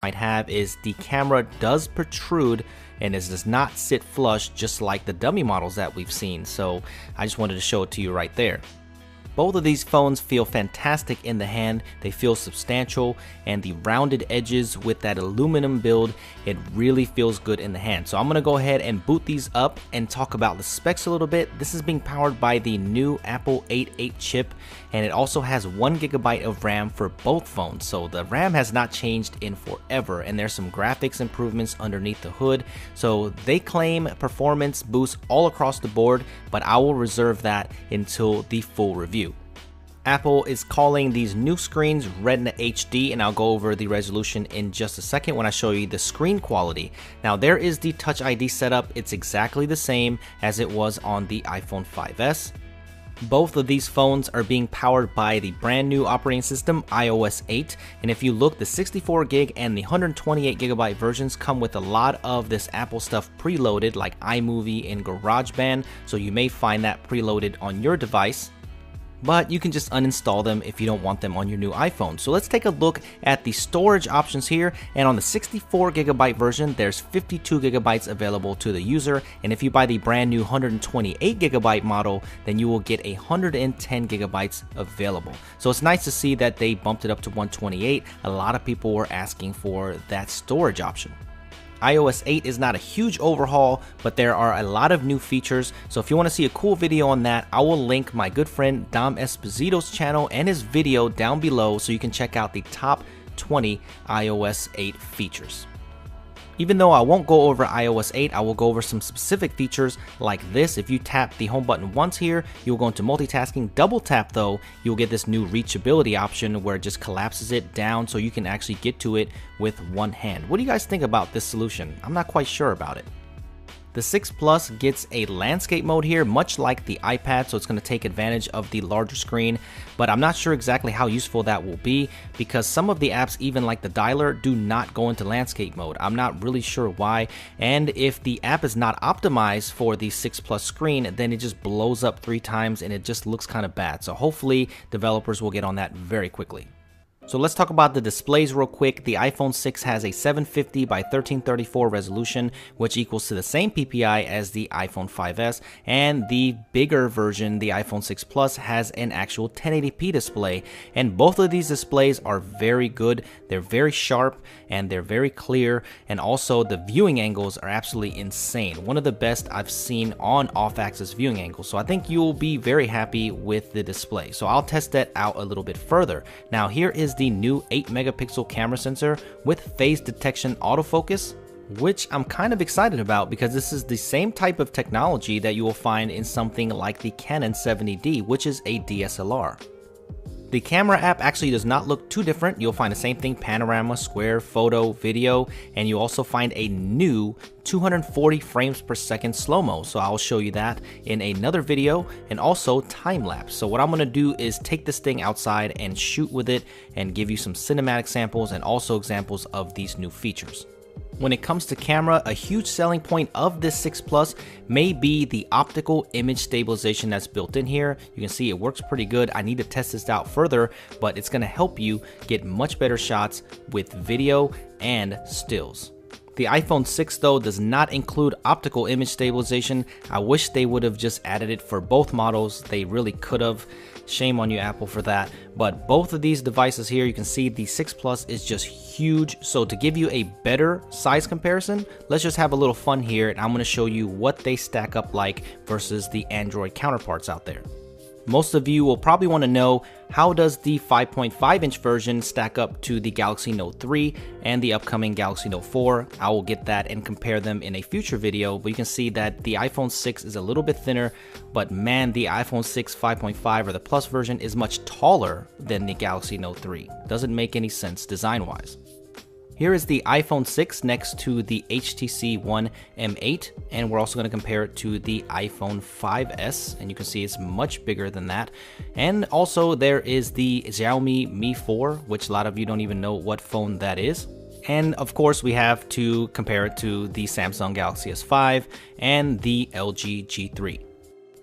might have is the camera does protrude and it does not sit flush just like the dummy models that we've seen. So I just wanted to show it to you right there. Both of these phones feel fantastic in the hand, they feel substantial, and the rounded edges with that aluminum build, it really feels good in the hand. So I'm going to go ahead and boot these up and talk about the specs a little bit. This is being powered by the new Apple 8.8 chip, and it also has 1GB of RAM for both phones. So the RAM has not changed in forever, and there's some graphics improvements underneath the hood. So they claim performance boosts all across the board, but I will reserve that until the full review. Apple is calling these new screens Retina HD, and I'll go over the resolution in just a second when I show you the screen quality. Now there is the Touch ID setup. It's exactly the same as it was on the iPhone 5S. Both of these phones are being powered by the brand new operating system iOS 8, and if you look, the 64GB and the 128GB versions come with a lot of this Apple stuff preloaded like iMovie and GarageBand, so you may find that preloaded on your device. But you can just uninstall them if you don't want them on your new iPhone. So let's take a look at the storage options here, and on the 64GB version there's 52GB available to the user, and if you buy the brand new 128GB model then you will get 110GB available. So it's nice to see that they bumped it up to 128. A lot of people were asking for that storage option. iOS 8 is not a huge overhaul, but there are a lot of new features, so if you want to see a cool video on that, I will link my good friend Dom Esposito's channel and his video down below so you can check out the top 20 iOS 8 features. Even though I won't go over iOS 8, I will go over some specific features like this. If you tap the home button once here, you'll go into multitasking. Double tap though, you'll get this new reachability option where it just collapses it down so you can actually get to it with one hand. What do you guys think about this solution? I'm not quite sure about it. The 6 Plus gets a landscape mode here, much like the iPad, so it's going to take advantage of the larger screen, but I'm not sure exactly how useful that will be because some of the apps, even like the dialer, do not go into landscape mode. I'm not really sure why, and if the app is not optimized for the 6 Plus screen, then it just blows up 3 times and it just looks kind of bad. So hopefully developers will get on that very quickly. So let's talk about the displays real quick. The iPhone 6 has a 750 by 1334 resolution, which equals to the same PPI as the iPhone 5S, and the bigger version, the iPhone 6 Plus, has an actual 1080p display, and both of these displays are very good. They're very sharp and they're very clear, and also the viewing angles are absolutely insane. One of the best I've seen on off-axis viewing angles, so I think you'll be very happy with the display. So I'll test that out a little bit further. Now here is the new 8-megapixel camera sensor with phase detection autofocus, which I'm kind of excited about because this is the same type of technology that you will find in something like the Canon 70D, which is a DSLR. The camera app actually does not look too different. You'll find the same thing: panorama, square, photo, video, and you also find a new 240 frames per second slow-mo. So I'll show you that in another video, and also time-lapse. So what I'm gonna do is take this thing outside and shoot with it and give you some cinematic samples and also examples of these new features. When it comes to camera, a huge selling point of this 6 Plus may be the optical image stabilization that's built in here. You can see it works pretty good. I need to test this out further, but it's going to help you get much better shots with video and stills. The iPhone 6 though does not include optical image stabilization. I wish they would have just added it for both models. They really could have. Shame on you, Apple, for that. But both of these devices here, you can see the 6 Plus is just huge. So to give you a better size comparison, let's just have a little fun here, and I'm going to show you what they stack up like versus the Android counterparts out there. Most of you will probably want to know, how does the 5.5-inch version stack up to the Galaxy Note 3 and the upcoming Galaxy Note 4? I will get that and compare them in a future video, but you can see that the iPhone 6 is a little bit thinner, but man, the iPhone 6 5.5 or the Plus version is much taller than the Galaxy Note 3. Doesn't make any sense design-wise. Here is the iPhone 6 next to the HTC One M8, and we're also going to compare it to the iPhone 5S, and you can see it's much bigger than that. And also there is the Xiaomi Mi 4, which a lot of you don't even know what phone that is. And of course we have to compare it to the Samsung Galaxy S5 and the LG G3.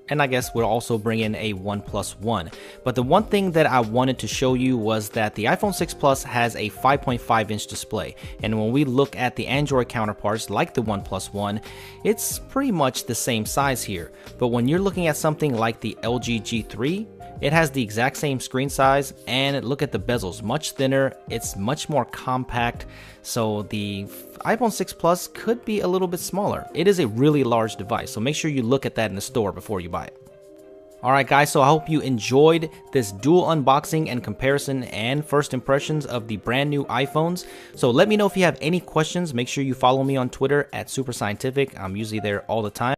and I guess we'll also bring in a OnePlus One. But the one thing that I wanted to show you was that the iPhone 6 Plus has a 5.5-inch display, and when we look at the Android counterparts like the OnePlus One, it's pretty much the same size here. But when you're looking at something like the LG G3, it has the exact same screen size, and look at the bezels, much thinner, it's much more compact, so the iPhone 6 Plus could be a little bit smaller. It is a really large device, so make sure you look at that in the store before you buy it. Alright guys, so I hope you enjoyed this dual unboxing and comparison and first impressions of the brand new iPhones. So let me know if you have any questions. Make sure you follow me on Twitter at SuperScientific. I'm usually there all the time.